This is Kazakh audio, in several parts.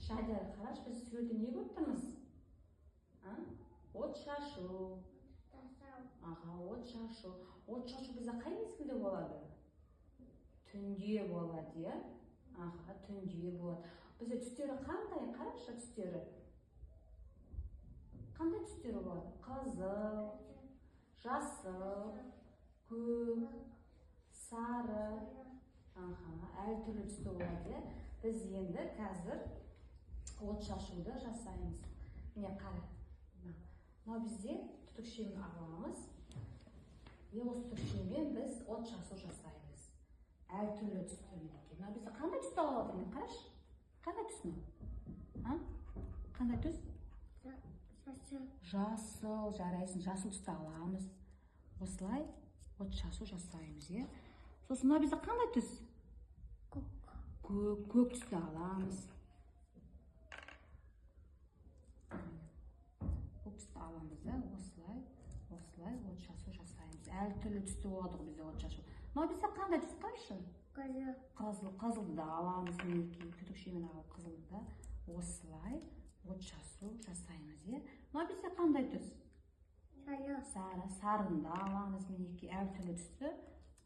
Шадияр, қараш, біз суретте не көріп тұрмыз? От шашу. Аға, от шашу. От шашу бізде қай мезгілде болады? Түнде болады, е? Аға, түнде болады. Бізде түстері қандай? Қарашы түстері. Қандай түстері болады? Қызыл, жасыл, көк, сары. Аха, әртүрлі түсті болады. Біз енді қазір от шашуды жасаймыз. Міне қара. Мына бізде түтікшемен аламыз. Осы түтікшемен біз от шашу жасаймыз. Әртүрлі түсті мінекей. Мына бізде қандай түсті алады? Міне қараш. Қандай түс мына? Қандай түс? Жасыл, жарайсың. Жасыл түсті аламыз. Осылай от шашу жасаймыз, е? Сосын мына бізде қандай түс? Көк түсті аламыз. Көк түсті аламыз, осылай от шашу жасаймыз. Әртүрлі түсті болады бізде от шашу. Мына бізде қандай түс қаршы? Қызылды да аламыз, мінекей. Түтікшемен алып қызылды да осылай от шашу жасаймыз, е? Мына бізде қандай түс? Сарыны да аламыз, мінекей. Әртүрлі түсті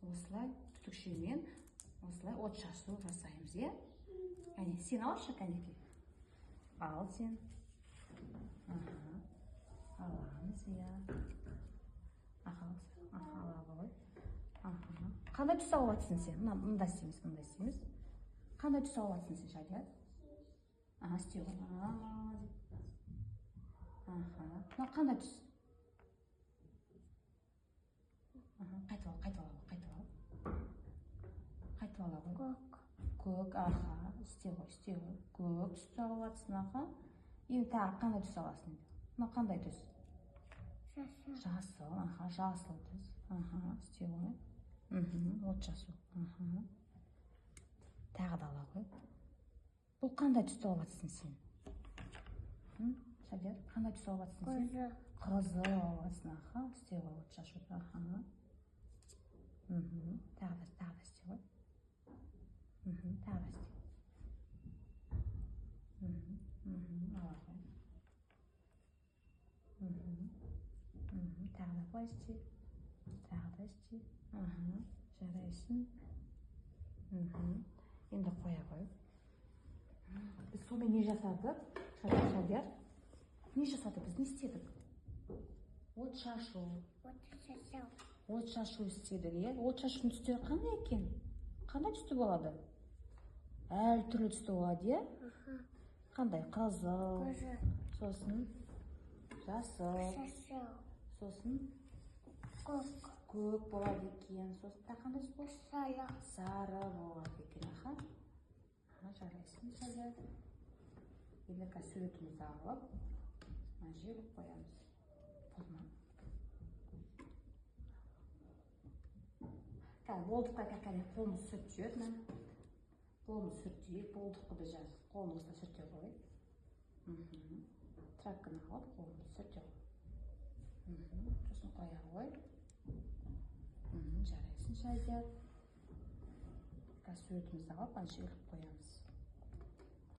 осылай түтікшемен осылай от шашу жасаймыз, е? Әне, сен алшы, кәнекей. Ал сен. Аламыз, е. Ала ғой. Қандай түс алып атсың сен? Мұнда істейміз. Қандай түс алып атсың сен, Шадияр? Істей ғой. Мына қандай түс? Қайтып ала ғой. Көк, істей ғой. Көк түсті алып атсың, Енді тағы қандай түс аласың? Мына қандай түс? Жасыл, жасыл түс. Істей ғой. От шашу. Тағы да ала ғой. Бұл қандай түсті алып атсың сен? Шадияр, қандай түс алып атсың сен? Қызыл алып атсың, істей ғой от шашу. Тағы да істей ғой. Тағы да істей. Ала ғой. Тағы да былай істей. Жарайсың. Енді қоя ғой. Біз сонымен не жасадық? Шадияр. Не жасадық? Біз не істедік? От шашу. От шашу істедік, е? От шашудың түстері қандай екен? Қандай түсті болады? Әртүрлі түсті болады, е? Қандай? Қызыл. Сосын жасыл. Сосын көк болады екен. Сосын тағы қандай түс болады? Сары болады екен. Жарайсың, Шадияр. Енді қазір суретімізді алып, жеп қоямыз. Болдық қой, қолымыз сүртіп жібер. Қолымыз сүртейік, болдық қой, біз жазып. Қолымызды сүрте қой. Трәпкіні алып, қолымызды сүрте қой. Сосын қоя қой. Жарайсың, Шадияр. Қазір суретімізді алып, іліп қоямыз.